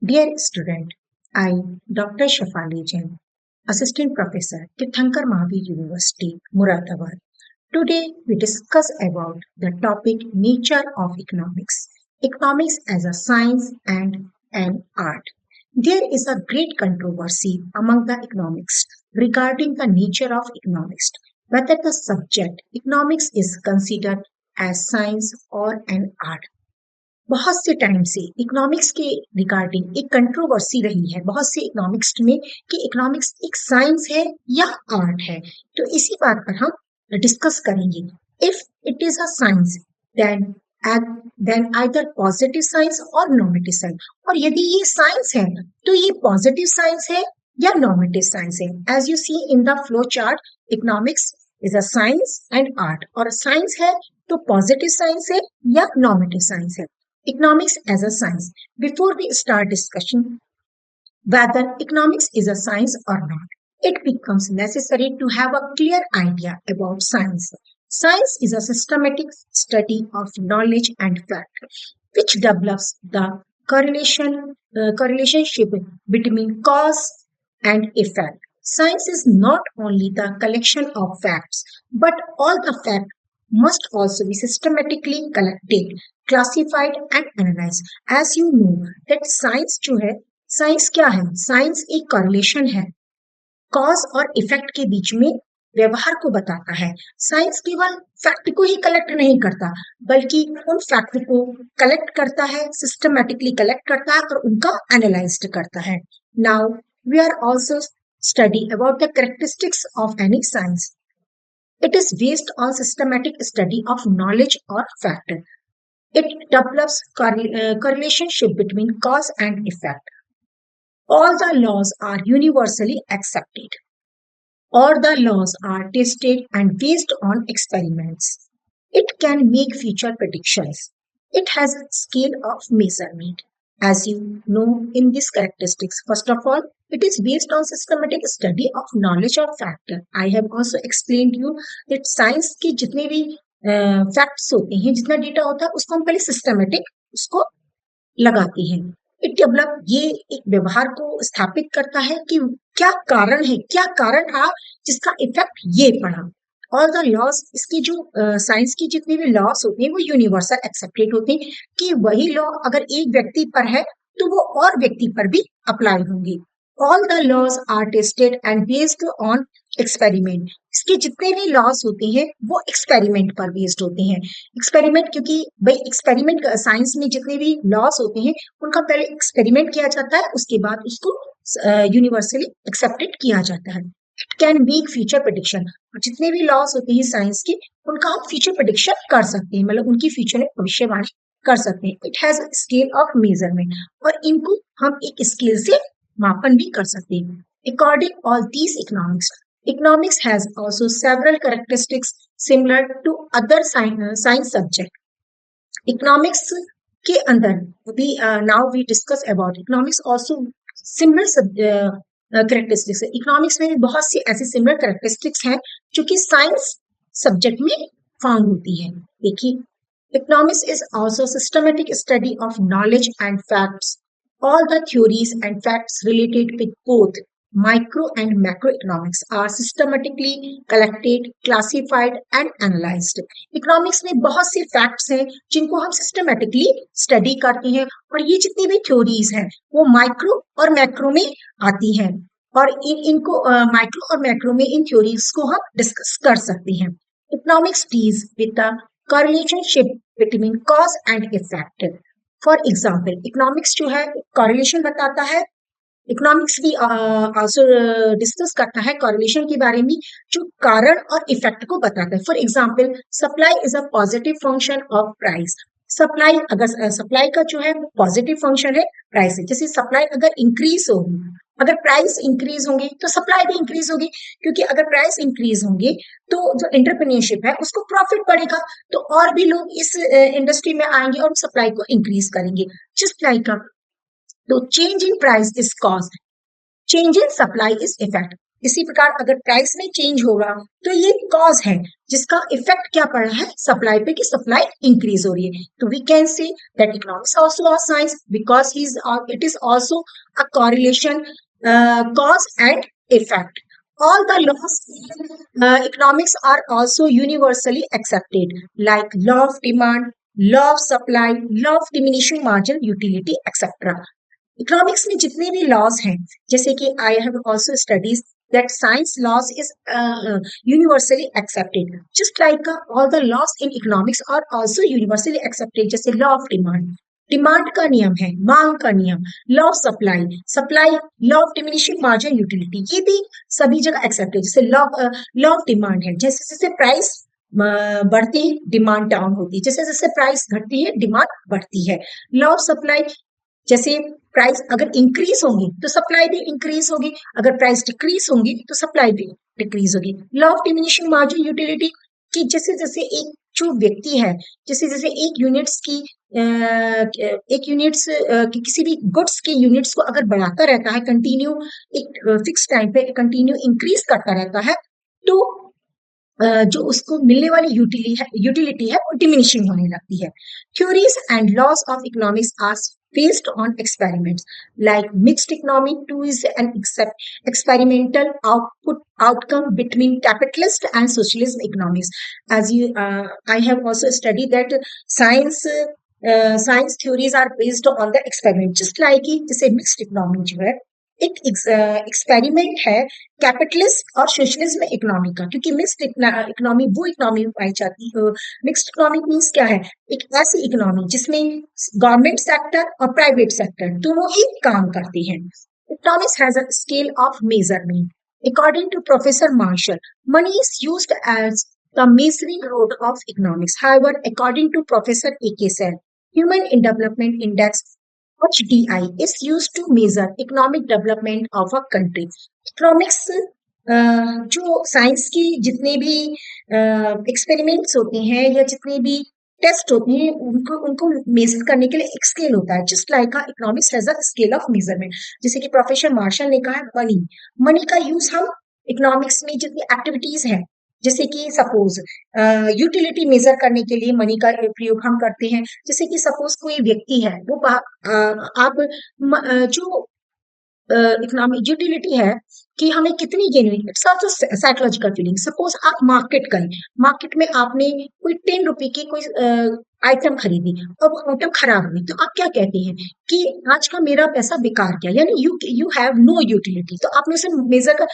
Dear student, I, Dr. Shafali Jain, Assistant Professor, Tirthankar Mahavir University, Muradabad. Today we discuss about the topic nature of economics. Economics as a science and an art. There is a great controversy among the economics regarding the nature of economics, whether the subject economics is considered as science or an art. बहुत से time से economics के regarding एक controversy रही है बहुत से economics में कि इकोनॉमिक्स एक साइंस है या आर्ट है। तो इसी बात पर हम डिस्कस करेंगे। If it is a science then then either positive science और नॉर्मेटिव साइंस, और यदि ये साइंस है तो ये पॉजिटिव साइंस है या नॉर्मेटिव साइंस है। As you see in the flow chart, economics is a science and art, और साइंस है तो पॉजिटिव साइंस है या नॉर्मेटिव साइंस है। Economics as a science. Before we start discussion whether economics is a science or not, it becomes necessary to have a clear idea about science. Science is a systematic study of knowledge and fact, which develops the correlationship between cause and effect. Science is not only the collection of facts, but all the facts must also be systematically collected, classified and analyzed. As you know that science जो है, science क्या है? Science एक correlation है, cause और effect के बीच में व्यवहार को बताता है। साइंस केवल फैक्ट को ही कलेक्ट नहीं करता, बल्कि उन फैक्ट को कलेक्ट करता है, सिस्टमेटिकली कलेक्ट करता है और उनका एनालाइज करता है। Now we are also study about the characteristics of any science. It is based on systematic study of knowledge or fact. It develops correlationship between cause and effect. All the laws are universally accepted, or the laws are tested and based on experiments. It can make future predictions. It has a scale of measurement. As you know in these characteristics, first of all, it is based on systematic study of knowledge of fact. I have also explained you that science के जितने भी facts होते हैं, जितना data होता है, उसको हम पहले सिस्टमेटिक उसको लगाते हैं। इट डेवलप ये एक व्यवहार को स्थापित करता है कि क्या कारण है, क्या कारण रहा जिसका इफेक्ट ये पड़ा। ऑल द लॉस, इसकी जो साइंस की जितने भी लॉस होते हैं वो यूनिवर्सल एक्सेप्टेड होते हैं कि वही लॉ अगर एक व्यक्ति पर है तो वो और व्यक्ति पर भी अप्लाई होंगे। All the laws are tested and based on experiment. इसके जितने भी लॉस होते हैं वो एक्सपेरिमेंट पर बेस्ड होते हैं। एक्सपेरिमेंट, क्योंकि भाई एक्सपेरिमेंट साइंस में जितने भी लॉस होते हैं उनका पहले एक्सपेरिमेंट किया जाता है, उसके बाद उसको यूनिवर्सली एक्सेप्टेड किया जाता है। It can make future prediction, और जितने भी लॉस होते हैं साइंस के उनका हम फ्यूचर प्रेडिक्शन कर सकते हैं, मतलब उनकी फ्यूचर में भविष्यवाणी कर सकते हैं। It has scale of measurement, और इनको हम एक स्केल से मापन भी कर सकते हैं। According all these economics has also several characteristics similar to other science subject. Economics के अंदर भी now we discuss about economics also similar characteristics है। इकोनॉमिक्स में भी बहुत सी ऐसी सिमिलर कैरेक्टरिस्टिक्स हैं जो कि साइंस सब्जेक्ट में फाउंड होती है। देखिए, economics is also systematic study of knowledge and facts. All the theories and facts related with both micro and macroeconomics are systematically collected, classified and analyzed. Economics में बहुत से फैक्ट्स हैं जिनको हम सिस्टमेटिकली स्टडी करते हैं, और ये जितनी भी थ्योरीज हैं वो माइक्रो और मैक्रो में आती हैं, और इनको माइक्रो और मैक्रो में इन थ्योरीज को हम डिस्कस कर सकते हैं। Economics deals with the correlationship between cause and effect. For example, economics जो है correlation बताता है। इकोनॉमिक्स भी आल्सो डिस्कस करता है कॉरिलेशन के बारे में, जो कारण और इफेक्ट को बताता है। For example, supply is a positive function of price. Supply, अगर सप्लाई का जो है पॉजिटिव फंक्शन है प्राइस है। जैसे सप्लाई अगर इंक्रीज होगी, अगर प्राइस इंक्रीज होंगे तो सप्लाई भी इंक्रीज होगी, क्योंकि अगर प्राइस इंक्रीज होंगे तो जो एंटरप्रेन्योरशिप है उसको प्रॉफिट बढ़ेगा, तो और भी लोग इस इंडस्ट्री में आएंगे और सप्लाई को इंक्रीज करेंगे। जस्ट लाइक तो change in price is cause, change in supply is effect. इसी प्रकार अगर प्राइस में चेंज होगा तो ये कॉज है जिसका इफेक्ट क्या पड़ रहा है सप्लाई पे कि सप्लाई इंक्रीज हो रही है. तो we can say that economics also are science because he is it is also a correlation cause and effect. All the laws in economics are also universally accepted, like law of demand, law of supply, law of diminishing marginal utility, etc. Economics में जितने भी laws हैं जैसे कि I have also studies that science laws is universally accepted just like all the laws in economics are also universally accepted. जैसे law of demand, demand का नियम है, मांग का नियम, law of supply, supply, law of diminishing margin utility, ये भी सभी जगह एक्सेप्टेड. जैसे लॉ ऑफ डिमांड है, जैसे जैसे प्राइस बढ़ती है डिमांड डाउन होती है, जैसे जैसे प्राइस घटती है डिमांड बढ़ती है. लॉ ऑफ सप्लाई, जैसे प्राइस अगर इंक्रीज होंगी तो सप्लाई भी इंक्रीज होगी, अगर प्राइस डिक्रीज होंगी तो सप्लाई भी डिक्रीज होगी. Law of diminishing margin utility कि जैसे जैसे एक जो व्यक्ति है जैसे जैसे एक यूनिट्स की किसी भी गुड्स के यूनिट्स को अगर बढ़ाता रहता है कंटिन्यू एक फिक्स टाइम पे कंटिन्यू इंक्रीज करता रहता है तो जो उसको मिलने वाली यूटिलिटी है वो डिमिनिशिंग होने लगती है. Theories and laws of economics are based on experiments like mixed economy too is an experimental outcome between capitalist and socialist economics. As you I have also studied that science theories are based on the experiment just like जैसे mixed economy जो है एक experiment है capitalist और socialism economy का, क्योंकि mixed economy वो economy पाई जाती है. मिक्स्ड इकोनॉमी मीन्स क्या है, एक ऐसी इकोनॉमी जिसमें गवर्नमेंट सेक्टर और प्राइवेट सेक्टर दोनों ही काम करते हैं. Economics has a scale of measurement. According to professor Marshall, money is used as the measuring rod of economics. However, according to Professor A.K. Sen, Human Development Index HDI is used to measure economic development of a country. Economics जो science की जितने भी experiments होते हैं या जितने भी test होते हैं उनको उनको मेजर करने के लिए एक स्केल होता है. Just like economics has a scale of measurement. जैसे कि प्रोफेसर मार्शल ने कहा है मनी, मनी का यूज हम इकोनॉमिक्स में जितनी एक्टिविटीज है जैसे कि सपोज यूटिलिटी मेजर करने के लिए मनी का प्रयोग हम करते हैं. जैसे कि सपोज कोई व्यक्ति है वो आप जो इकोनॉमिक यूटिलिटी है कि हमें कितनी गेन हुई, it's also psychological feeling. Suppose आप मार्केट गए, मार्केट में आपने कोई 10 रुपए की कोई आइटम खरीदी और वो आइटम खराब हुई तो आप क्या कहते हैं कि आज का मेरा पैसा बेकार गया, यानी you you have no utility. तो आपने उसे मेजर कर,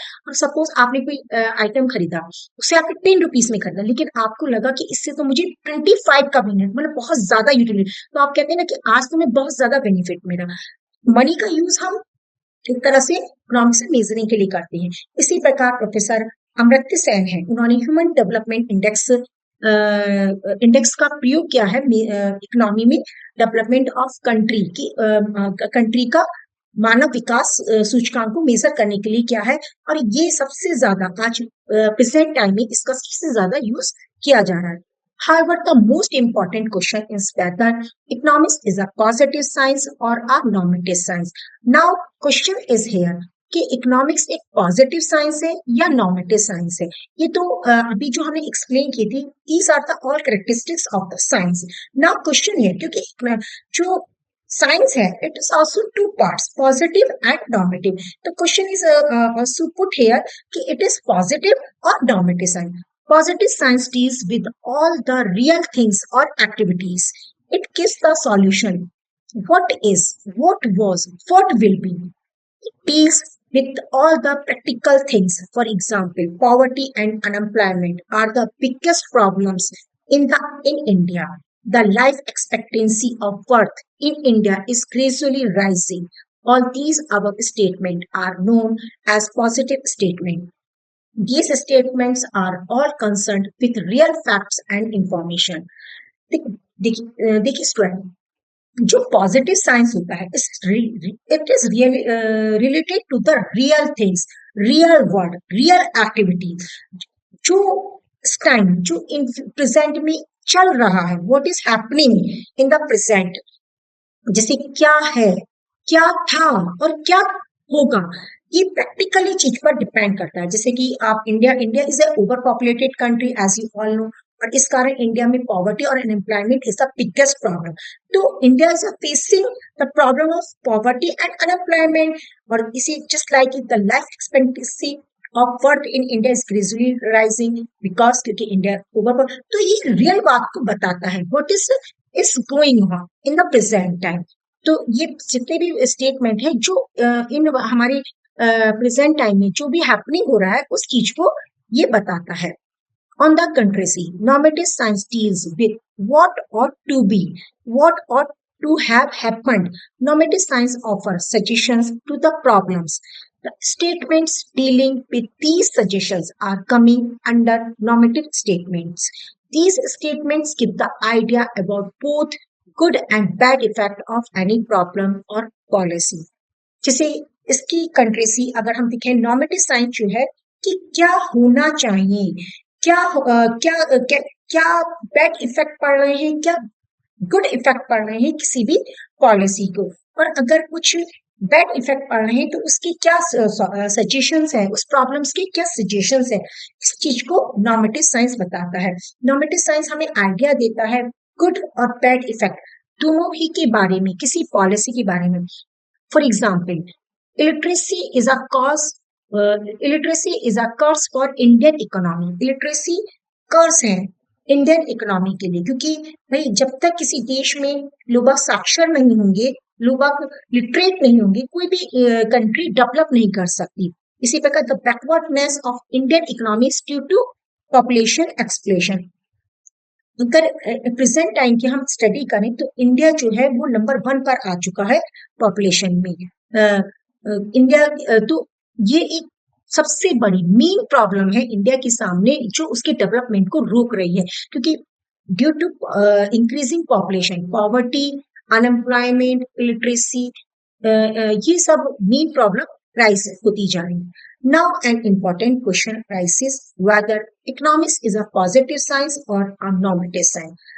सपोज आपने कोई आइटम खरीदा, उसे आपने 10 रुपीज में खरीदा, लेकिन आपको लगा कि इससे तो मुझे 25 का बेनिफिट मतलब बहुत ज्यादा यूटिलिटी, तो आप कहते हैं ना कि आज तो मैं बहुत ज्यादा बेनिफिट मेरा. मनी का यूज हम एक तरह से इकोनॉमिक्स में मेजरिंग के लिए करते हैं. इसी प्रकार प्रोफेसर अमर्त्य सेन है, उन्होंने ह्यूमन डेवलपमेंट इंडेक्स का प्रयोग किया है इकोनॉमी में डेवलपमेंट ऑफ कंट्री की कंट्री का मानव विकास सूचकांक को मेजर करने के लिए किया है. और ये सबसे ज्यादा आज प्रेजेंट टाइम में इसका सबसे ज्यादा यूज किया जा रहा है. However, the most important question is whether economics is a positive science or a normative science. Now, question is here कि इकोनॉमिक्स एक पॉजिटिव साइंस है या नॉर्मेटिव साइंस है. ये तो अभी जो हमने एक्सप्लेन की थी, these are the all characteristics of the science. Now, question है क्योंकि जो साइंस है it is also two parts positive and normative. तो question is also put here कि इट इज पॉजिटिव और normative science. Positive science deals with all the real things or activities. It gives the solution. What is, what was, what will be. It deals with all the practical things. For example, poverty and unemployment are the biggest problems in India. The life expectancy of birth in India is gradually rising. All these above statements are known as positive statements. These statements are all concerned with real facts and information. देखिए student, जो positive science होता है it is related to the real things, real world, real activity. जो इस time जो in present में चल रहा है, what is happening in the present, जैसे क्या है, क्या था और क्या होगा, ये प्रैक्टिकली चीज पर डिपेंड करता है। जैसे कि आप India India is a over populated country as you all know, और इस कारण इंडिया में पॉवर्टी और unemployment is the biggest problem. तो India is facing the problem of poverty and unemployment, और इसी just like the life expectancy of worth in India is gradually rising because क्योंकि India over. तो ये real बात को बताता है what is going on in the present time. तो ये जितने भी स्टेटमेंट है जो इन हमारे प्रेजेंट टाइम में जो भी हैपनिंग हो रहा है उस चीज को ये बताता है। On the contrary, normative science deals with what ought to be, what ought to have happened. Normative science offers suggestions to the problems. The statements dealing with these suggestions are coming under normative statements. These statements give the idea about both good and bad effect of any problem or policy. जैसे इसकी कंट्रेसी अगर हम देखें, normative science जो है कि क्या होना चाहिए, क्या क्या बैड इफेक्ट पड़ रहे हैं, क्या गुड इफेक्ट पड़ रहे हैं किसी भी पॉलिसी को, और अगर कुछ बैड इफेक्ट पड़ रहे हैं तो उसके क्या सजेशंस है, उस प्रॉब्लम्स के क्या सजेशंस है, इस चीज को नॉर्मेटिव साइंस बताता है। नॉर्मेटिव साइंस हमें आइडिया देता है गुड और बैड इफेक्ट दोनों ही के बारे में, किसी पॉलिसी के बारे में। For example, illiteracy is a cause. Illiteracy is a curse for Indian economy. Illiteracy कर्स है इंडियन इकोनॉमी के लिए, क्योंकि भाई जब तक किसी देश में लोग साक्षर नहीं होंगे, लोग लिटरेट नहीं होंगे, कोई भी कंट्री डेवलप नहीं कर सकती। इसी प्रकार the backwardness of Indian economy due to population explosion. अगर प्रेजेंट टाइम की हम स्टडी करें तो इंडिया जो है वो नंबर 1 पर आ चुका है पॉपुलेशन में। इंडिया तो ये एक सबसे बड़ी मेन प्रॉब्लम है इंडिया के सामने जो उसके डेवलपमेंट को रोक रही है, क्योंकि due to increasing population, poverty, unemployment, illiteracy, ये सब मेन प्रॉब्लम राइज होती जा रही है। Now an important question arises whether economics is a positive science or a normative science.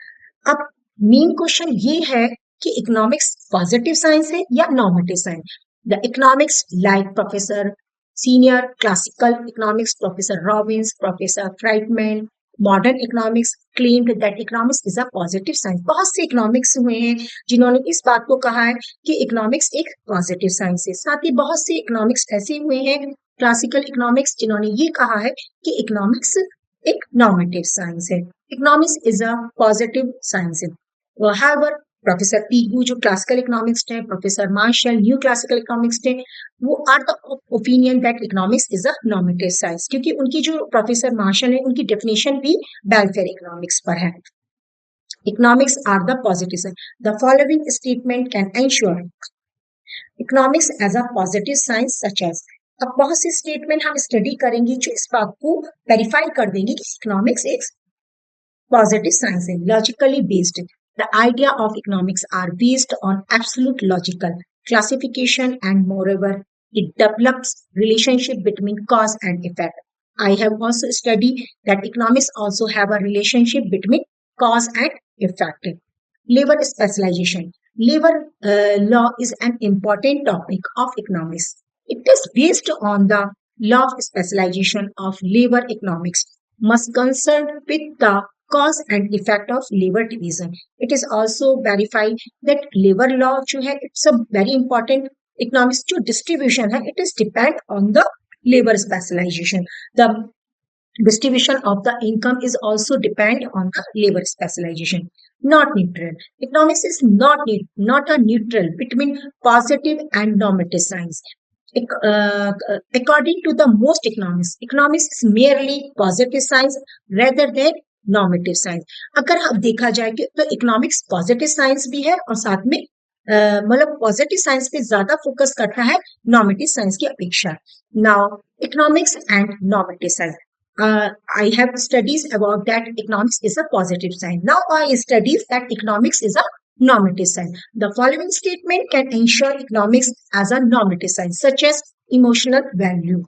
अब मेन क्वेश्चन ये है कि इकोनॉमिक्स पॉजिटिव साइंस है या normative science. The economics like professor senior classical economics professor Robbins, professor Friedman, modern economics claimed that economics is a positive science. बहुत से economics हुए हैं जिन्होंने इस बात को कहा है कि इकोनॉमिक्स एक पॉजिटिव साइंस है। साथ ही बहुत से इकोनॉमिक्स ऐसे हुए हैं क्लासिकल इकोनॉमिक्स जिन्होंने ये कहा है कि इकोनॉमिक्स एक नॉर्मेटिव साइंस है, economics is a positive science है। हाउएवर प्रोफेसर पीगू जो क्लासिकल इकोनॉमिक्स है, professor Marshall new classical economics है, वो are the opinion that economics is a normative science, क्योंकि उनकी जो प्रोफेसर मार्शल है उनकी डेफिनेशन भी वेलफेयर इकोनॉमिक्स पर है। Economics are the positive science. The following statement can ensure economics as a positive science such as. अब बहुत सी स्टेटमेंट हम स्टडी करेंगे जो इस बात को वेरीफाई कर देंगे कि इकोनॉमिक्स एक positive science is logically based. The idea of economics are based on absolute logical classification, and moreover, it develops relationship between cause and effect. I have also studied that economics also have a relationship between cause and effect. Labor specialization. Labor law is an important topic of economics. It is based on the law of specialization of labor economics, must concern with the cause and effect of labor division. It is also verified that labor law जो है it's a very important economics जो distribution है, it is depend on the labor specialization. The distribution of the income is also depend on the labor specialization. Not neutral. Economics is not a neutral between positive and normative science. According to the most economics is merely positive science rather than normative science. अगर अब देखा जाए कि तो economics positive science भी है और साथ में मतलब पॉजिटिव साइंस पे ज्यादा फोकस करता है नॉर्मेटिव साइंस की अपेक्षा। Now economics and normative science, I have studies about that economics is a positive science. Now I studies that economics is a normative science. The following statement can ensure economics as a normative science, such as emotional value.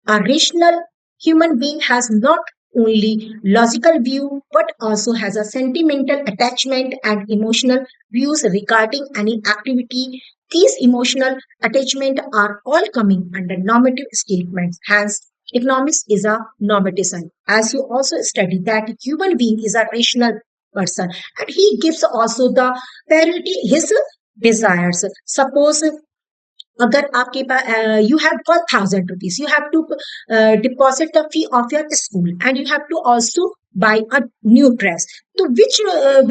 A rational human being has not only logical view but also has a sentimental attachment and emotional views regarding any activity These emotional attachment are all coming under normative statements. Hence, economics is a normative science. As you also study that human being is a rational person, and he gives also the priority his desires. Suppose अगर आपके पास you have 1,000 rupees, you have to deposit the fee of your school, and you have to also buy a new dress. So which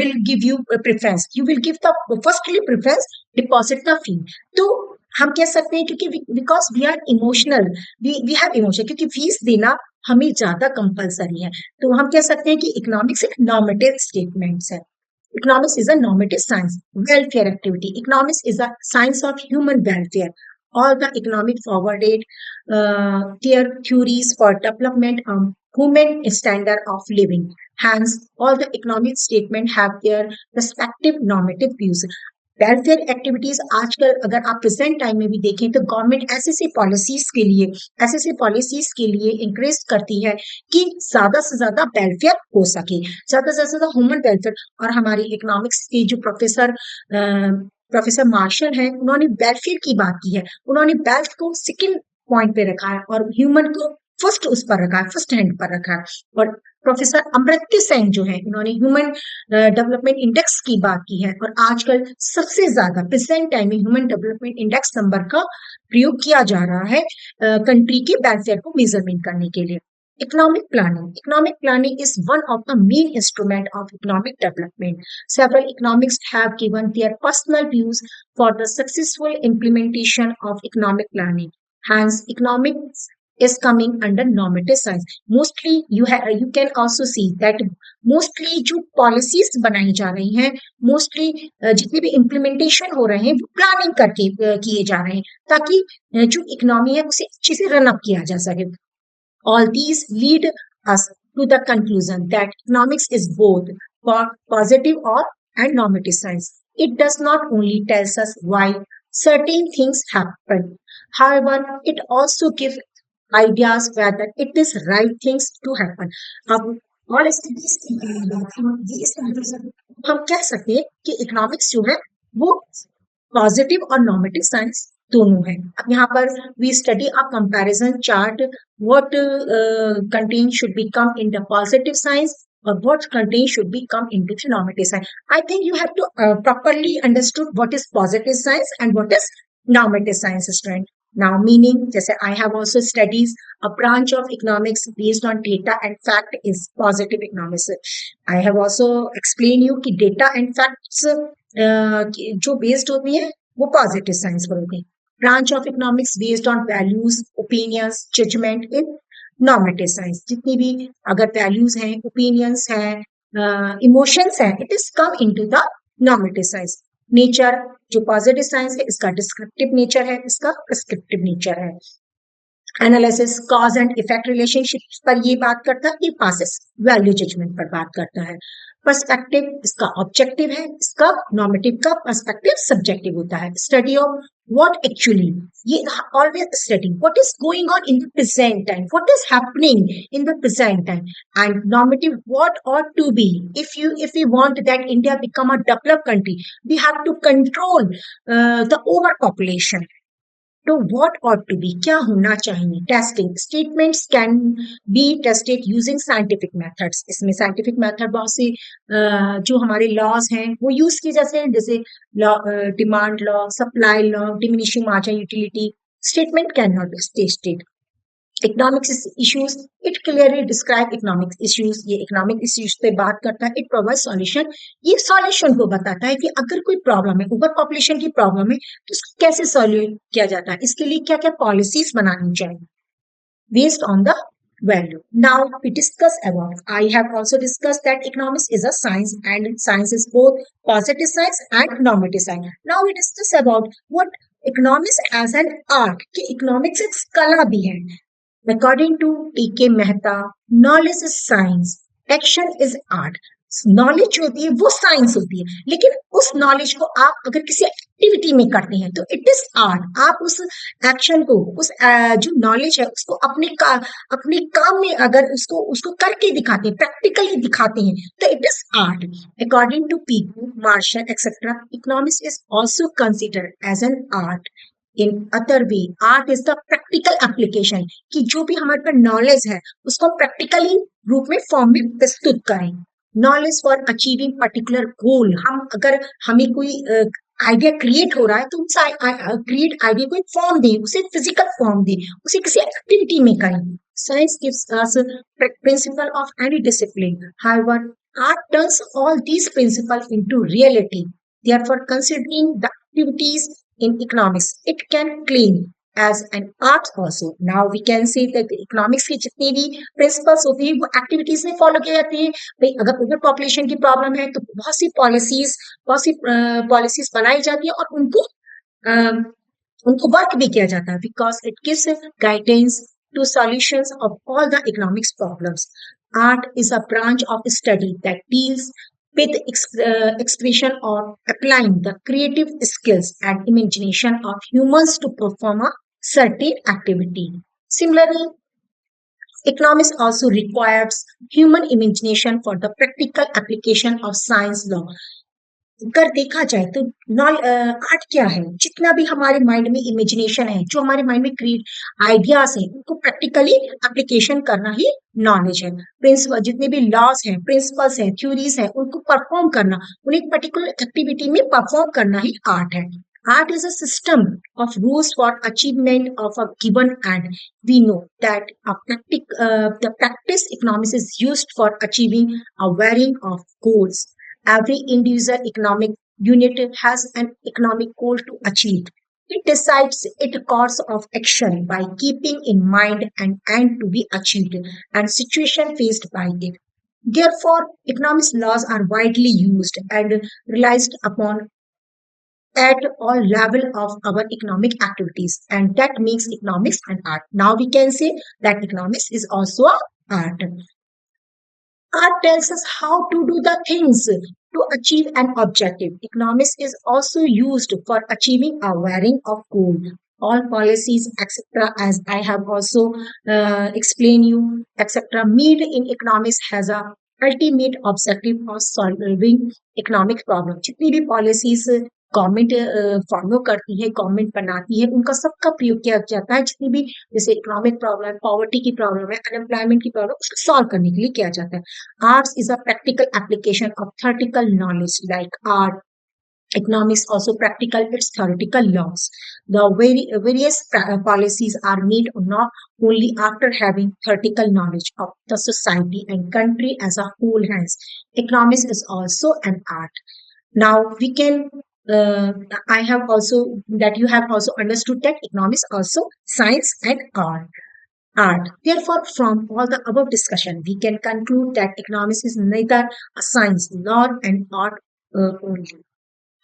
will give you preference? You will give the firstly preference deposit the fee. तो हम कह सकते हैं क्योंकि because we are emotional, we have emotion, क्योंकि fees देना हमें ज्यादा कंपलसरी है, तो हम कह सकते हैं कि इकोनॉमिक्स एक नॉर्मेटिव स्टेटमेंट्स है. Economics is a normative science. Welfare activity. Economics is a science of human welfare. All the economic forwarded their theories for development of human standard of living. Hence, all the economic statement have their respective normative views. Welfare activities आजकल अगर आप present time में भी देखें तो government ऐसे ऐसे policies के लिए इंकरेज करती है कि ज्यादा से ज्यादा वेलफेयर हो सके, ज्यादा से ज्यादा ह्यूमन वेलफेयर. और हमारी इकोनॉमिक्स के जो प्रोफेसर मार्शल हैं, उन्होंने वेलफेयर की बात की है. उन्होंने वेल्थ को सेकंड पॉइंट पे रखा है और ह्यूमन को फर्स्ट उस पर रखा है, फर्स्ट हैंड पर रखा है. और प्रोफेसर अमर्त्य सेन जो है, उन्होंने ह्यूमन डेवलपमेंट इंडेक्स की बात की है. और आजकल सबसे ज्यादा प्रेजेंट टाइम में ह्यूमन डेवलपमेंट इंडेक्स नंबर का प्रयोग किया जा रहा है कंट्री के वेलफेयर को मेजरमेंट करने के लिए. Economic planning is one of the main instrument of economic development. Several economists have given their personal views for the successful implementation of economic planning. Hence, economics is coming under normative science. Mostly, you can also see that mostly जो policies बनाई जा रही हैं, mostly जितने भी implementation हो रहे हैं, वो planning करके किए जा रहे हैं, ताकि जो economy है उसे अच्छे से run up किया जा सके. All these lead us to the conclusion that economics is both positive or and normative science. It does not only tells us why certain things happen. However, it also gives ideas whether it is right things to happen. अब और studies की इस conclusion हम कह सकते हैं कि economics जो है वो पॉजिटिव और नॉर्मेटिव साइंस दोनों है. अब यहाँ पर we study a comparison chart what content should be come in the positive science or what content should be come into the normative science. I think you have to properly understood what is positive science and what is normative science, student. Now, meaning, जैसे I have also studies a branch of economics based on data and fact is positive economics. I have also explained you कि data and facts जो based होती है वो positive science पर होती है. Branch of economics based on values, opinions, judgment in normative science. जितनी भी अगर वैल्यूज हैं, ओपिनियंस हैं, इमोशंस हैं, it is come into the normative science. Nature जो पॉजिटिव साइंस है, इसका डिस्क्रिप्टिव नेचर है, इसका प्रिस्क्रिप्टिव नेचर है. Analysis cause and effect relationship पर ये बात करता है, ये पासिस वैल्यू जजमेंट पर बात करता है. पर्सपेक्टिव इसका ऑब्जेक्टिव है, इसका नॉर्मेटिव का पर्सपेक्टिव सब्जेक्टिव होता है. स्टडी ऑफ what actually, ये always studying what is going on in the present time, what is happening in the present time. And normative what ought to be, if we want that India become a developed country, we have to control the overpopulation. तो what ought to be, क्या होना चाहिए. Testing statements can be tested using scientific methods. इसमें scientific method बहुत से जो हमारे laws हैं वो यूज किए जाते हैं, जैसे law, demand law, supply law, diminishing margin utility. Statement can not be tested. Economics issues, it clearly describe economics issues. ये इकोनॉमिक इश्यूज पे बात करता है. इट प्रोवाइड सॉल्यूशन, ये सॉल्यूशन को बताता है कि अगर कोई प्रॉब्लम है, ओवर पॉपुलेशन की प्रॉब्लम है, तो उसको कैसे सॉल्व किया जाता है, इसके लिए क्या क्या पॉलिसीज बनानी चाहिए based on the value. Now we discuss about, I have also discussed that economics is a science and science is both positive science and normative science. Now we discuss about what economics as an art, कि economics एक कला भी है. According to T.K. Mehta, knowledge is science, action is art. Knowledge जो होती है वो science होती है, लेकिन उस नॉलेज को आप अगर किसी एक्टिविटी में करते हैं तो इट इज आर्ट। आप उस एक्शन को, उस जो नॉलेज है उसको अपने काम में अगर उसको उसको करके दिखाते हैं, प्रैक्टिकली दिखाते हैं, तो it is art. According to Pigou, Marshall etcetera, economics is also considered as an art. In other way, art is the practical application, कि जो भी हमारे पास नॉलेज है उसको हम प्रैक्टिकली रूप में, फॉर्म में प्रस्तुत करें। Knowledge for achieving particular goal, हम अगर हमें कोई आइडिया क्रिएट हो रहा है तो उस क्रिएट आइडिया को एक फॉर्म दें, उसे फिजिकल फॉर्म दें, उसे किसी एक्टिविटी में करें। Science gives us principle of any discipline, however art turns all these principles into reality. Therefore, considering the activities in economics, it can claim as an art also. Now we can say that the economics के जितने भी principles होते हैं वो activities में follow किए जाते हैं। भाई अगर ओवर पॉपुलेशन की प्रॉब्लम है तो बहुत सी पॉलिसीज बनाई जाती है और उनको वर्क भी किया जाता है, because it gives guidance to solutions of all the economics problems. Art is a branch of study that deals with expression or applying the creative skills and imagination of humans to perform a certain activity. Similarly, economics also requires human imagination for the practical application of science law. अगर देखा जाए तो art क्या है, जितना भी हमारे mind में इमेजिनेशन है, जो हमारे माइंड में क्रिएट आइडियाज है, उनको प्रैक्टिकली एप्लीकेशन करना ही नॉलेज है। प्रिंसिपल जितने भी लॉज हैं, प्रिंसिपल्स हैं, थ्योरीज हैं, उनको परफॉर्म करना, उन्हें एक पर्टिकुलर एक्टिविटी में परफॉर्म करना ही आर्ट है। Art is a system of rules for achievement of a given end. We know that the practice economics is used for achieving a varying of goals. Every individual economic unit has an economic goal to achieve. It decides its course of action by keeping in mind an end to be achieved and situation faced by it. Therefore, economics laws are widely used and realized upon at all level of our economic activities, and that makes economics an art. Now we can say that economics is also a art. Art tells us how to do the things to achieve an objective. Economics is also used for achieving a varying of goal. All policies, etc., as I have also explained you, etc., made in economics has a ultimate objective of solving economic problem. जितनी भी policies government follow करती है, government बनाती है, उनका सबका प्रयोग किया जाता है, जितनी भी जैसे इकोनॉमिक प्रॉब्लम, पॉवर्टी की प्रॉब्लम है, अनएम्प्लॉयमेंट की प्रॉब्लम, उसको सॉल्व करने के लिए किया जाता है। Arts is a practical application of theoretical knowledge like art. Economics also practical its theoretical laws. The various policies are made not only after having theoretical knowledge of the society and country as a whole has. Economics is also an art. Now we can uh, I have also that you have also understood that economics also science and art. Therefore, from all the above discussion, we can conclude that economics is neither a science nor an art only.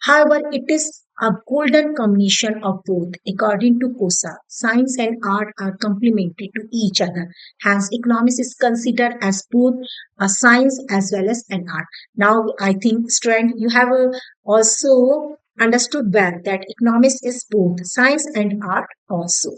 However, it is a golden combination of both. According to Kosa, science and art are complementary to each other. Hence, economics is considered as both a science as well as an art. Now, I think, student, you have also understood well that economics is both science and art also.